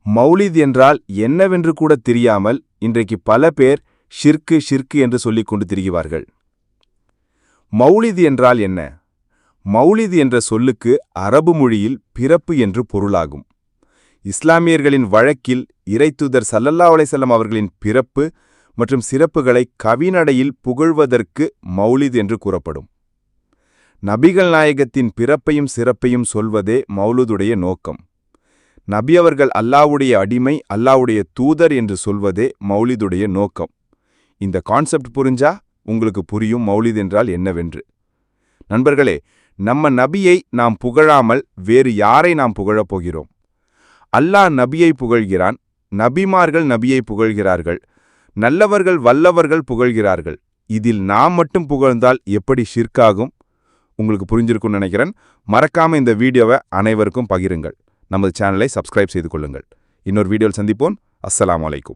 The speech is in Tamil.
மௌலித் என்றால் என்னவென்று கூட தெரியாமல் இன்றைக்கு பல பேர் ஷிர்கு ஷிர்கு என்று சொல்லிக் கொண்டு திரிகிறார்கள். மௌலித் என்றால் என்ன? மௌலித் என்ற சொல்லுக்கு அரபு மொழியில் பிறப்பு என்று பொருளாகும். இஸ்லாமியர்களின் வழக்கில் இறைத்தூதர் ஸல்லல்லாஹு அலைஹி வஸல்லம் அவர்களின் பிறப்பு மற்றும் சிறப்புகளை கவிநடையில் புகழ்வதற்கு மௌலித் என்று கூறப்படும். நபிகள் நாயகத்தின் பிறப்பையும் சிறப்பையும் சொல்வதே மௌலூதுடைய நோக்கம். நபி அவர்கள் அல்லாஹ்வுடைய அடிமை, அல்லாஹ்வுடைய தூதர் என்று சொல்வதே மௌலிதுடைய நோக்கம். இந்த கான்செப்ட் புரிஞ்சா உங்களுக்கு புரியும் மௌலித் என்றால் என்னவென்று. நண்பர்களே, நம்ம நபியை நாம் புகழாமல் வேறு யாரை நாம் புகழப் போகிறோம்? அல்லாஹ் நபியை புகழ்கிறான், நபிமார்கள் நபியை புகழ்கிறார்கள், நல்லவர்கள் வல்லவர்கள் புகழ்கிறார்கள். இதில் நாம் மட்டும் புகழ்ந்தால் எப்படி ஷிர்காகும்? உங்களுக்கு புரிஞ்சிருக்கும்னு நினைக்கிறேன். மறக்காம இந்த வீடியோவை அனைவருக்கும் பகிருங்கள். நமது சேனலை சப்ஸ்கிரைப் செய்து கொள்ளுங்கள். இன்னொரு வீடியோவில் சந்திப்போம். அஸ்ஸலாமு அலைக்கும்.